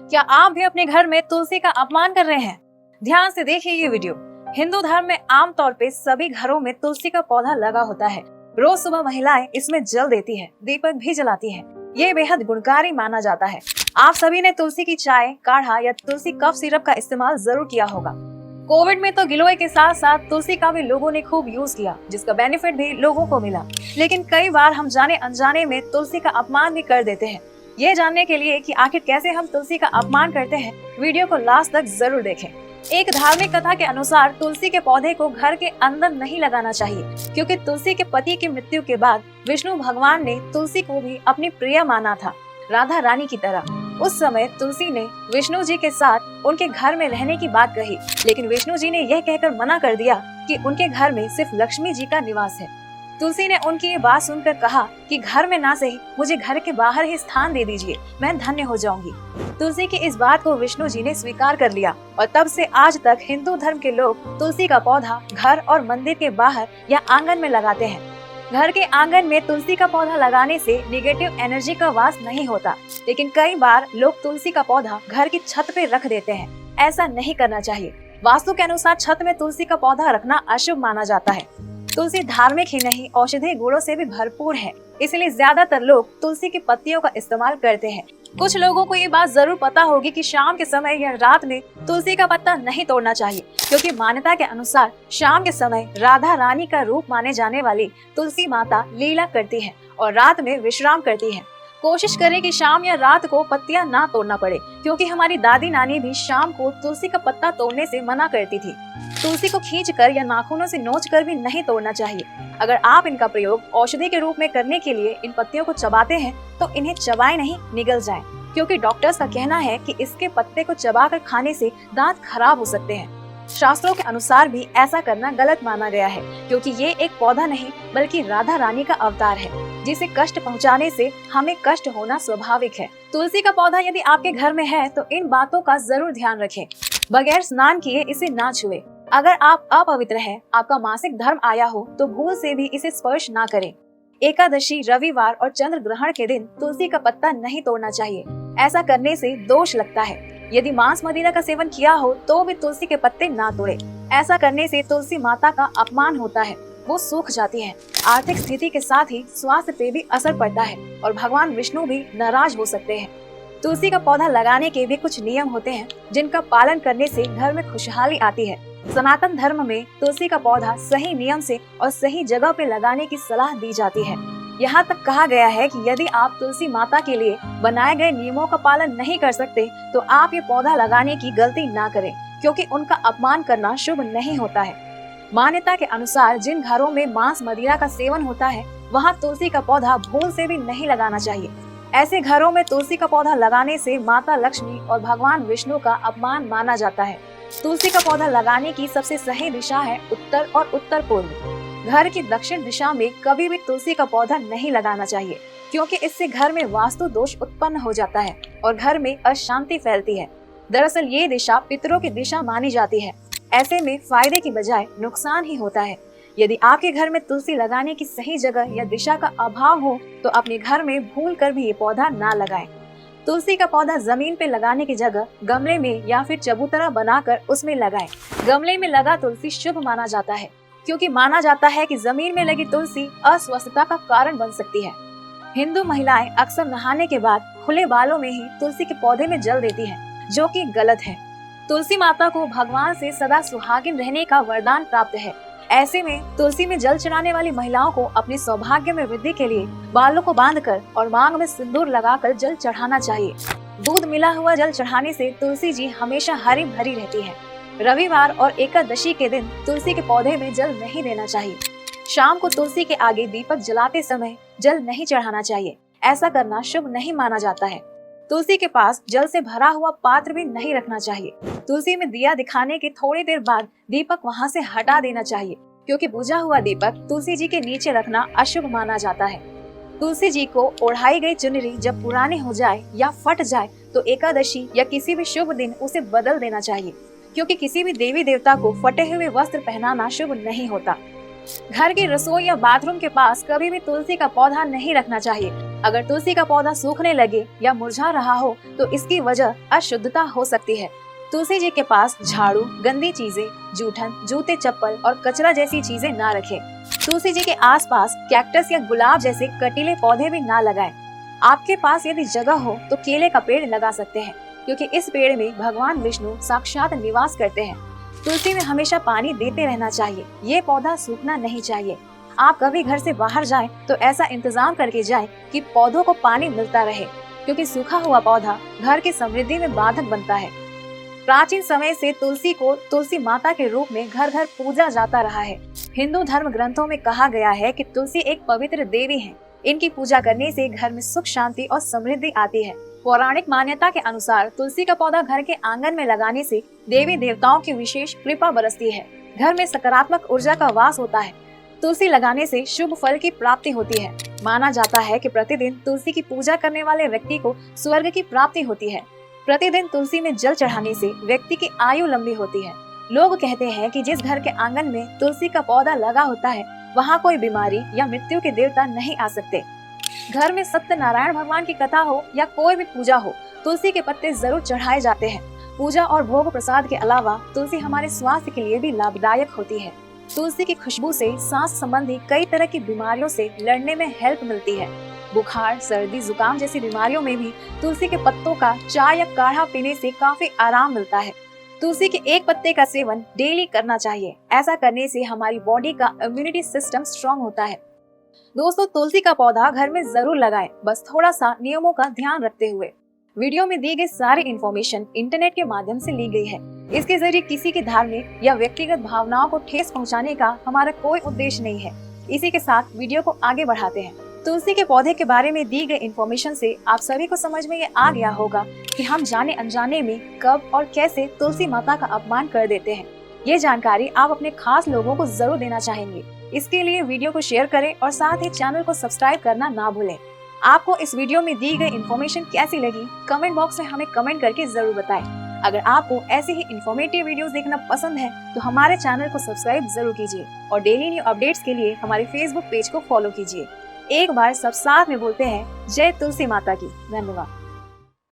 क्या आप भी अपने घर में तुलसी का अपमान कर रहे हैं? ध्यान से देखिए ये वीडियो। हिंदू धर्म में आमतौर पे सभी घरों में तुलसी का पौधा लगा होता है। रोज सुबह महिलाएं इसमें जल देती है, दीपक भी जलाती है। ये बेहद गुणकारी माना जाता है। आप सभी ने तुलसी की चाय, काढ़ा या तुलसी कफ सिरप का इस्तेमाल जरूर किया होगा। कोविड में तो गिलोय के साथ साथ तुलसी का भी लोगों ने खूब यूज किया, जिसका बेनिफिट भी लोगों को मिला। लेकिन कई बार हम जाने अनजाने में तुलसी का अपमान भी कर देते हैं। ये जानने के लिए कि आखिर कैसे हम तुलसी का अपमान करते हैं, वीडियो को लास्ट तक जरूर देखें। एक धार्मिक कथा के अनुसार तुलसी के पौधे को घर के अंदर नहीं लगाना चाहिए, क्योंकि तुलसी के पति की मृत्यु के बाद विष्णु भगवान ने तुलसी को भी अपनी प्रिय माना था, राधा रानी की तरह। उस समय तुलसी ने विष्णु जी के साथ उनके घर में रहने की बात कही, लेकिन विष्णु जी ने यह कहकर मना कर दिया कि उनके घर में सिर्फ लक्ष्मी जी का निवास है। तुलसी ने उनकी ये बात सुनकर कहा कि घर में ना सही, मुझे घर के बाहर ही स्थान दे दीजिए, मैं धन्य हो जाऊंगी। तुलसी की इस बात को विष्णु जी ने स्वीकार कर लिया और तब से आज तक हिंदू धर्म के लोग तुलसी का पौधा घर और मंदिर के बाहर या आंगन में लगाते हैं। घर के आंगन में तुलसी का पौधा लगाने से निगेटिव एनर्जी का वास नहीं होता, लेकिन कई बार लोग तुलसी का पौधा घर की छत पे रख देते हैं। ऐसा नहीं करना चाहिए। वास्तु के अनुसार छत में तुलसी का पौधा रखना अशुभ माना जाता है। तुलसी धार्मिक ही नहीं, औषधीय गुणों से भी भरपूर है, इसलिए ज्यादातर लोग तुलसी की पत्तियों का इस्तेमाल करते हैं। कुछ लोगों को ये बात जरूर पता होगी कि शाम के समय या रात में तुलसी का पत्ता नहीं तोड़ना चाहिए, क्योंकि मान्यता के अनुसार शाम के समय राधा रानी का रूप माने जाने वाली तुलसी माता लीला करती है और रात में विश्राम करती है। कोशिश करें कि शाम या रात को पत्तियां ना तोड़ना पड़े, क्योंकि हमारी दादी नानी भी शाम को तुलसी का पत्ता तोड़ने से मना करती थी। तुलसी को खींचकर या नाखूनों से नोचकर भी नहीं तोड़ना चाहिए। अगर आप इनका प्रयोग औषधि के रूप में करने के लिए इन पत्तियों को चबाते हैं तो इन्हें चबाएं नहीं, निगल जाएं, क्योंकि डॉक्टर्स का कहना है कि इसके पत्ते को चबाकर खाने से दांत खराब हो सकते हैं। शास्त्रों के अनुसार भी ऐसा करना गलत माना गया है, क्योंकि ये एक पौधा नहीं बल्कि राधा रानी का अवतार है, जिसे कष्ट पहुंचाने से हमें कष्ट होना स्वाभाविक है। तुलसी का पौधा यदि आपके घर में है तो इन बातों का जरूर ध्यान रखें। बगैर स्नान किए इसे ना छुए। अगर आप अपवित्र हैं, आपका मासिक धर्म आया हो तो भूल से भी इसे स्पर्श ना करें। एकादशी, रविवार और चंद्र ग्रहण के दिन तुलसी का पत्ता नहीं तोड़ना चाहिए। ऐसा करने से दोष लगता है। यदि मांस मदिरा का सेवन किया हो तो भी तुलसी के पत्ते ना तोड़े। ऐसा करने से तुलसी माता का अपमान होता है, वो सूख जाती है। आर्थिक स्थिति के साथ ही स्वास्थ्य पे भी असर पड़ता है और भगवान विष्णु भी नाराज हो सकते हैं। तुलसी का पौधा लगाने के भी कुछ नियम होते हैं, जिनका पालन करने से घर में खुशहाली आती है। सनातन धर्म में तुलसी का पौधा सही नियम से और सही जगह पे लगाने की सलाह दी जाती है। यहाँ तक कहा गया है कि यदि आप तुलसी माता के लिए बनाए गए नियमों का पालन नहीं कर सकते तो आप ये पौधा लगाने की गलती ना करें, क्योंकि उनका अपमान करना शुभ नहीं होता है। मान्यता के अनुसार जिन घरों में मांस मदिरा का सेवन होता है वहाँ तुलसी का पौधा भूल से भी नहीं लगाना चाहिए। ऐसे घरों में तुलसी का पौधा लगाने से माता लक्ष्मी और भगवान विष्णु का अपमान माना जाता है। तुलसी का पौधा लगाने की सबसे सही दिशा है उत्तर और उत्तर पूर्व। घर की दक्षिण दिशा में कभी भी तुलसी का पौधा नहीं लगाना चाहिए, क्योंकि इससे घर में वास्तु दोष उत्पन्न हो जाता है और घर में अशांति फैलती है। दरअसल ये दिशा पितरों की दिशा मानी जाती है। ऐसे में फायदे की बजाय नुकसान ही होता है। यदि आपके घर में तुलसी लगाने की सही जगह या दिशा का अभाव हो तो अपने घर में भूल कर भी ये पौधा ना लगाएं। तुलसी का पौधा जमीन पे लगाने की जगह गमले में या फिर चबूतरा बनाकर उसमें लगाएं। गमले में लगा तुलसी शुभ माना जाता है, क्योंकि माना जाता है कि जमीन में लगी तुलसी अस्वस्थता का कारण बन सकती है। हिंदू महिलाएं अक्सर नहाने के बाद खुले बालों में ही तुलसी के पौधे में जल देती हैं, जो कि गलत है। तुलसी माता को भगवान से सदा सुहागिन रहने का वरदान प्राप्त है। ऐसे में तुलसी में जल चढ़ाने वाली महिलाओं को अपने सौभाग्य में वृद्धि के लिए बालों को बांधकर और मांग में सिंदूर लगाकर जल चढ़ाना चाहिए। दूध मिला हुआ जल चढ़ाने से तुलसी जी हमेशा हरी भरी रहती है। रविवार और एकादशी के दिन तुलसी के पौधे में जल नहीं देना चाहिए। शाम को तुलसी के आगे दीपक जलाते समय जल नहीं चढ़ाना चाहिए। ऐसा करना शुभ नहीं माना जाता है। तुलसी के पास जल से भरा हुआ पात्र भी नहीं रखना चाहिए। तुलसी में दिया दिखाने के थोड़ी देर बाद दीपक वहां से हटा देना चाहिए, क्योंकि बुझा हुआ दीपक तुलसी जी के नीचे रखना अशुभ माना जाता है। तुलसी जी को ओढ़ाई गई चुनरी जब पुरानी हो जाए या फट जाए तो एकादशी या किसी भी शुभ दिन उसे बदल देना चाहिए, क्योंकि किसी भी देवी देवता को फटे हुए वस्त्र पहनाना शुभ नहीं होता। घर की रसोई या बाथरूम के पास कभी भी तुलसी का पौधा नहीं रखना चाहिए। अगर तुलसी का पौधा सूखने लगे या मुरझा रहा हो तो इसकी वजह अशुद्धता हो सकती है। तुलसी जी के पास झाड़ू, गंदी चीजें, जूठन, जूते, चप्पल और कचरा जैसी चीजें ना रखें। तुलसी जी के आसपास कैक्टस या गुलाब जैसे कटीले पौधे भी ना लगाएं। आपके पास यदि जगह हो तो केले का पेड़ लगा सकते हैं, क्योंकि इस पेड़ में भगवान विष्णु साक्षात निवास करते हैं। तुलसी में हमेशा पानी देते रहना चाहिए। ये पौधा सूखना नहीं चाहिए। आप कभी घर से बाहर जाएं तो ऐसा इंतजाम करके जाएं कि पौधों को पानी मिलता रहे, क्योंकि सूखा हुआ पौधा घर की समृद्धि में बाधक बनता है। प्राचीन समय से तुलसी को तुलसी माता के रूप में घर घर पूजा जाता रहा है। हिंदू धर्म ग्रंथों में कहा गया है कि तुलसी एक पवित्र देवी है। इनकी पूजा करने से घर में सुख, शांति और समृद्धि आती है। पौराणिक मान्यता के अनुसार तुलसी का पौधा घर के आंगन में लगाने से देवी देवताओं की विशेष कृपा बरसती है। घर में सकारात्मक ऊर्जा का वास होता है। तुलसी लगाने से शुभ फल की प्राप्ति होती है। माना जाता है कि प्रतिदिन तुलसी की पूजा करने वाले व्यक्ति को स्वर्ग की प्राप्ति होती है। प्रतिदिन तुलसी में जल चढ़ाने से व्यक्ति की आयु लंबी होती है। लोग कहते हैं कि जिस घर के आंगन में तुलसी का पौधा लगा होता है वहाँ कोई बीमारी या मृत्यु के देवता नहीं आ सकते। घर में सत्यनारायण भगवान की कथा हो या कोई भी पूजा हो, तुलसी के पत्ते जरूर चढ़ाए जाते हैं। पूजा और भोग प्रसाद के अलावा तुलसी हमारे स्वास्थ्य के लिए भी लाभदायक होती है। तुलसी की खुशबू से सांस संबंधी कई तरह की बीमारियों से लड़ने में हेल्प मिलती है। बुखार, सर्दी, जुकाम जैसी बीमारियों में भी तुलसी के पत्तों का चाय या काढ़ा पीने से काफी आराम मिलता है। तुलसी के एक पत्ते का सेवन डेली करना चाहिए। ऐसा करने से हमारी बॉडी का इम्यूनिटी सिस्टम स्ट्रॉन्ग होता है। दोस्तों, तुलसी का पौधा घर में जरूर लगाएं, बस थोड़ा सा नियमों का ध्यान रखते हुए। वीडियो में दी गई सारी इन्फॉर्मेशन इंटरनेट के माध्यम से ली गई है। इसके जरिए किसी की धार्मिक या व्यक्तिगत भावनाओं को ठेस पहुंचाने का हमारा कोई उद्देश्य नहीं है। इसी के साथ वीडियो को आगे बढ़ाते हैं। तुलसी के पौधे के बारे में दी गई इन्फॉर्मेशन से आप सभी को समझ में ये आ गया होगा कि हम जाने अनजाने में कब और कैसे तुलसी माता का अपमान कर देते हैं। ये जानकारी आप अपने खास लोगों को जरूर देना चाहेंगे। इसके लिए वीडियो को शेयर करें और साथ ही चैनल को सब्सक्राइब करना ना भूलें। आपको इस वीडियो में दी गई इन्फॉर्मेशन कैसी लगी, कमेंट बॉक्स में हमें कमेंट करके जरूर बताएं। अगर आपको ऐसे ही इन्फॉर्मेटिव वीडियोस देखना पसंद है तो हमारे चैनल को सब्सक्राइब जरूर कीजिए और डेली न्यू अपडेट्स के लिए हमारे फेसबुक पेज को फॉलो कीजिए। एक बार सब साथ में बोलते हैं, जय तुलसी माता की। धन्यवाद।